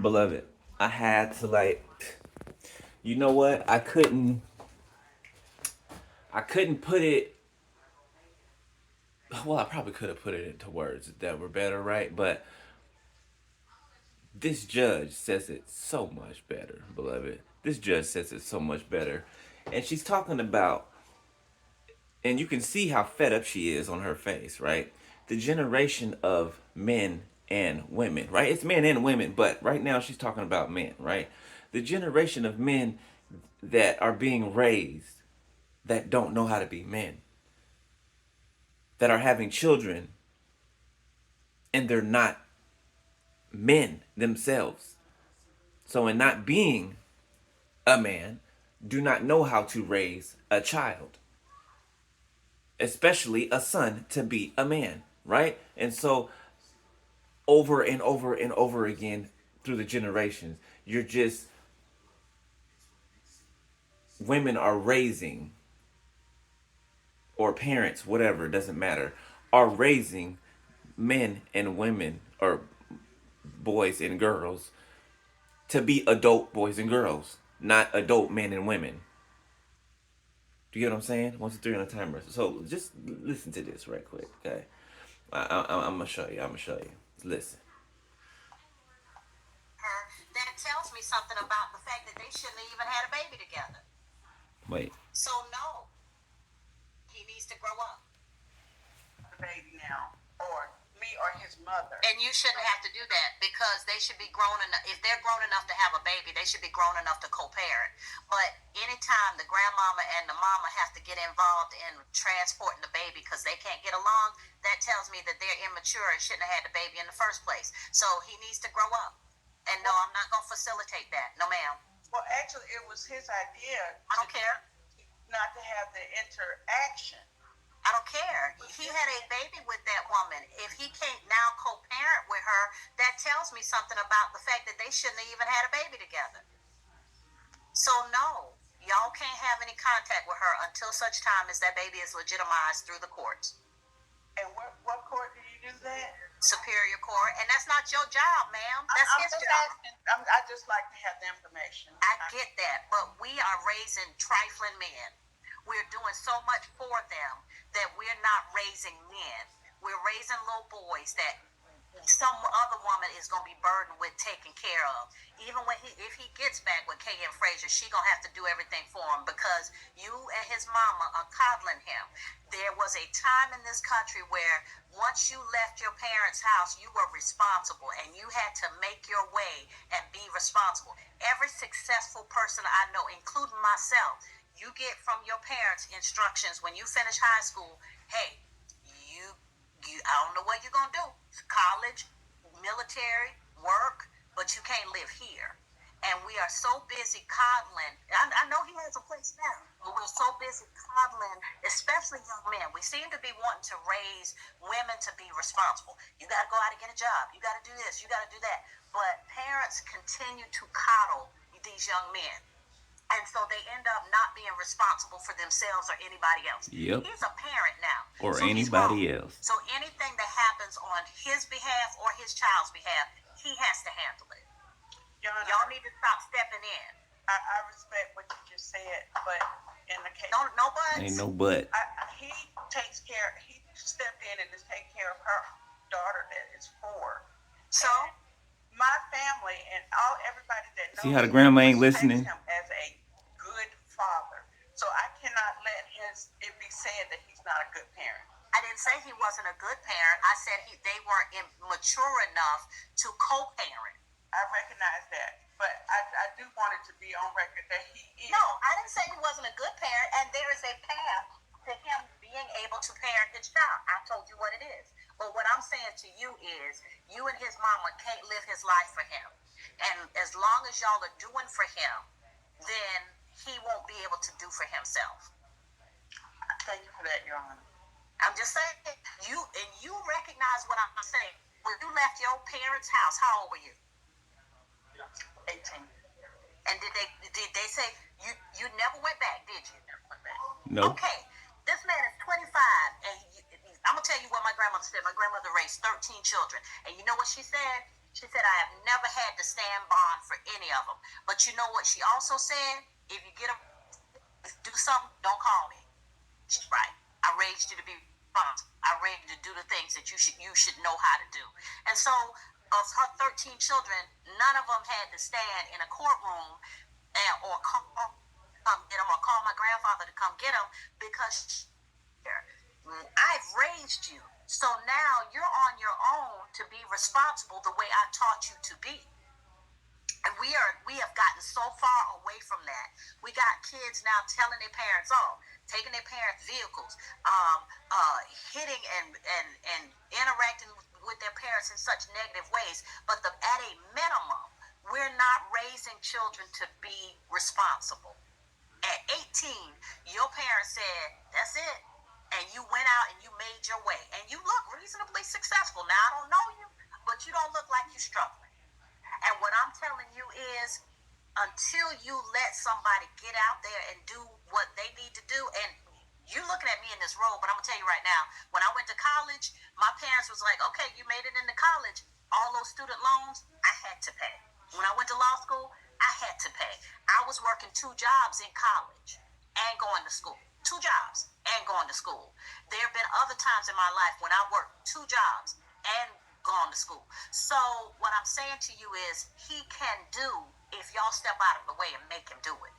Beloved, I had to you know what? I couldn't put it. Well, I probably could have put it into words that were better, right? But this judge says it so much better, beloved. This judge says it so much better. And she's talking about, and you can see how fed up she is on her face, right? The generation of men and women, right? It's men and women, but right now she's talking about men, right? The generation of men that are being raised that don't know how to be men, that are having children and they're not men themselves. So, in not being a man, do not know how to raise a child, especially a son to be a man, right? And so, over and over and over again through the generations, you're just, women are raising, or parents, whatever, it doesn't matter, are raising men and women, or boys and girls, to be adult boys and girls, not adult men and women. Do you get what I'm saying? 1 2 3 on a timer. So just listen to this right quick, okay? I'm gonna show you. I'm gonna show you. Listen. That tells me something about the fact that they shouldn't have even had a baby together. Wait. So no, he needs to grow up. The baby now, or me, or his mother. And you shouldn't have to do that, because they should be grown enough. If they're grown enough to have a baby, they should be grown enough to co-parent. But anytime the grandmama and the mama have to get involved in transporting the baby because they can't get along, that tells me that they're immature and shouldn't have had the baby in the first place. So he needs to grow up. And no, I'm not going to facilitate that. No, ma'am. Well, actually, it was his idea. I don't care. Not to have the interaction. I don't care. He had a baby with that woman. If he can't now co-parent with her, that tells me something about the fact that they shouldn't have even had a baby together. So no, y'all can't have any contact with her until such time as that baby is legitimized through the courts. And what court do you do that? Superior Court. And that's not your job, ma'am. That's his job. I just like to have the information. I get that, but we are raising trifling men. We're doing so much for them that we're not raising men. We're raising little boys that some other woman is going to be burdened with taking care of. Even when if he gets back with K.M. Frazier, she going to have to do everything for him because you and his mama are coddling him. There was a time in this country where once you left your parents' house, you were responsible and you had to make your way and be responsible. Every successful person I know, including myself, you get from your parents instructions when you finish high school. Hey, I don't know what you're gonna do. College, military, work, but you can't live here. And we are so busy coddling. I know he has a place now, but we're so busy coddling, especially young men. We seem to be wanting to raise women to be responsible. You got to go out and get a job. You got to do this. You got to do that. But parents continue to coddle these young men. And so they end up not being responsible for themselves or anybody else. Yep. He's a parent now. Or so anybody else. So anything that happens on his behalf or his child's behalf, he has to handle it. Y'all need to stop stepping in. I respect what you just said, but in the case... No buts. Ain't no but. He stepped in and is taking care of her daughter that is 4. So... my family and everybody that knows. See how the grandma ain't listening? Him as a good father. So I cannot let it be said that he's not a good parent. I didn't say he wasn't a good parent. I said they weren't mature enough to co-parent. I recognize that. But I do want it to be on record that he is. No, I didn't say he wasn't a good parent. And there is a path to him being able to parent his child. I told you what it is. But what I'm saying to you is, you and his mama can't live his life for him. And as long as y'all are doing for him, then he won't be able to do for himself. Thank you for that, Your Honor. I'm just saying, you recognize what I'm saying. When you left your parents' house, how old were you? 18. And did they say you never went back, did you? Never went back. No. Okay. This man is 25, and I'm going to tell you what my grandmother said. My grandmother raised 13 children. And you know what she said? She said, I have never had to stand bond for any of them. But you know what she also said? If you get them, do something, don't call me. She's right. I raised you to be responsible. I raised you to do the things that you should know how to do. And so, of her 13 children, none of them had to stand in a courtroom or come get them or call my grandfather to come get them because I've raised you. So now you're on your own to be responsible the way I taught you to be. And we have gotten so far away from that. We got kids now telling their parents off, taking their parents' vehicles, hitting and interacting with their parents in such negative ways. But at a minimum, we're not raising children to be responsible. At 18, your parents said, that's it. And you went out and you made your way. And you look reasonably successful. Now, I don't know you, but you don't look like you're struggling. And what I'm telling you is, until you let somebody get out there and do what they need to do, and you're looking at me in this role, but I'm going to tell you right now, when I went to college, my parents was like, okay, you made it into college. All those student loans, I had to pay. When I went to law school, I had to pay. I was working 2 jobs in college and going to school. 2 jobs and going to school. There have been other times in my life when I worked 2 jobs and gone to school. So what I'm saying to you is, he can do if y'all step out of the way and make him do it.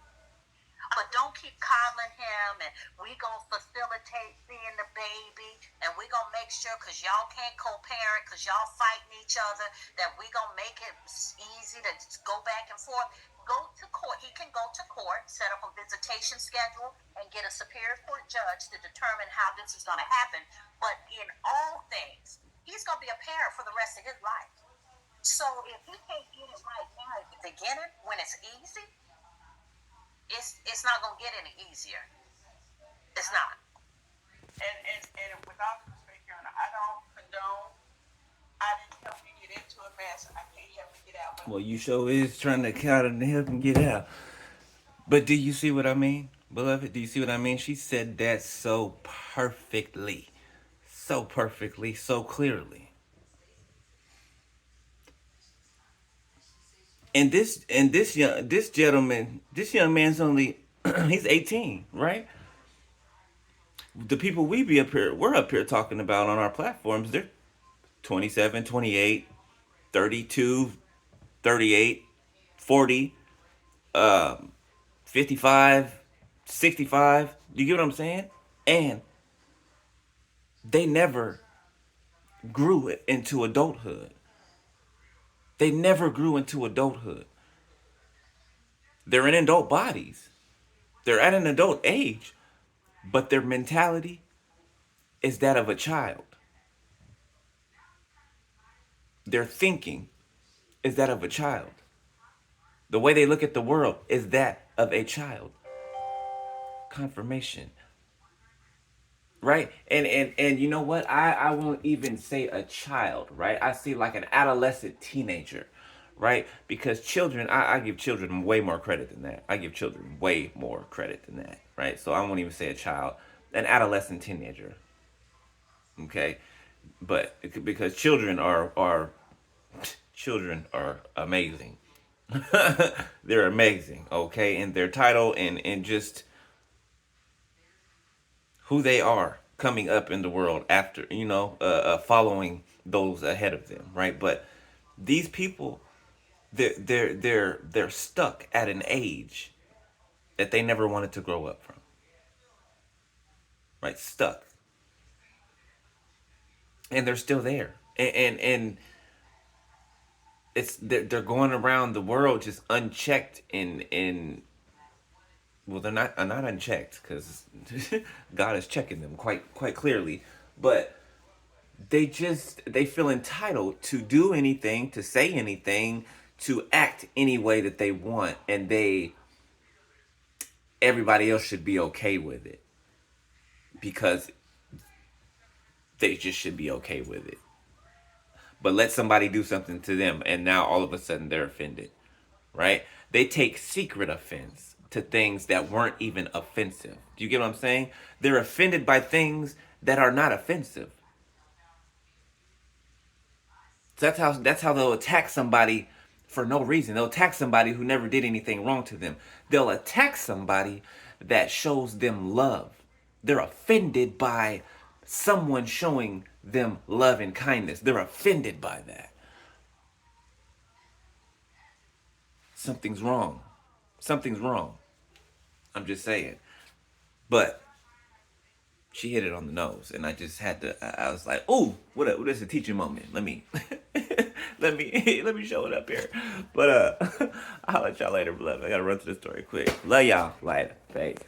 But don't keep coddling him and we gonna facilitate seeing the baby and we gonna make sure, because y'all can't co-parent because y'all fighting each other, that we gonna make it easy to just go back and forth. Go to court. He can go to court, set up a visitation schedule, and get a Superior Court judge to determine how this is gonna happen. But in all things, he's going to be a parent for the rest of his life. So if he can't get it right now at the beginning, when it's easy, it's not going to get any easier. It's not. And with all due respect, Your Honor, I don't condone. I didn't help you get into a mess. I can't help you get out. Well, you sure is trying to count and help him get out. But do you see what I mean, beloved? Do you see what I mean? She said that so perfectly. So perfectly, so clearly. And this young man's only he's 18, right? The people we're up here talking about on our platforms, they're 27, 28, 32, 38, 40, 55, 65. Do you get what I'm saying? And they never grew into adulthood. They never grew into adulthood. They're in adult bodies. They're at an adult age, but their mentality is that of a child. Their thinking is that of a child. The way they look at the world is that of a child. Confirmation. Right? And you know what? I won't even say a child, right? I see like an adolescent teenager, right? Because children, I give children way more credit than that. I give children way more credit than that, right? So I won't even say a child, an adolescent teenager. Okay? But because children are amazing. They're amazing, okay? And their title and just who they are coming up in the world after, following those ahead of them, right? But these people, they're stuck at an age that they never wanted to grow up from, right? Stuck, and they're still there, and they're going around the world just unchecked in. Well, they're not unchecked because God is checking them quite clearly, but they feel entitled to do anything, to say anything, to act any way that they want, and everybody else should be okay with it because they just should be okay with it. But let somebody do something to them, and now all of a sudden they're offended, right? They take secret offense to things that weren't even offensive. Do you get what I'm saying? They're offended by things that are not offensive. So that's how they'll attack somebody for no reason. They'll attack somebody who never did anything wrong to them. They'll attack somebody that shows them love. They're offended by someone showing them love and kindness. They're offended by that. Something's wrong. Something's wrong. I'm just saying. But she hit it on the nose, and I just had to. I was like, "Ooh, what is a teaching moment? Let me, let me show it up here." But I'll let y'all later, beloved. I gotta run through the story quick. Love y'all. Later. Thanks.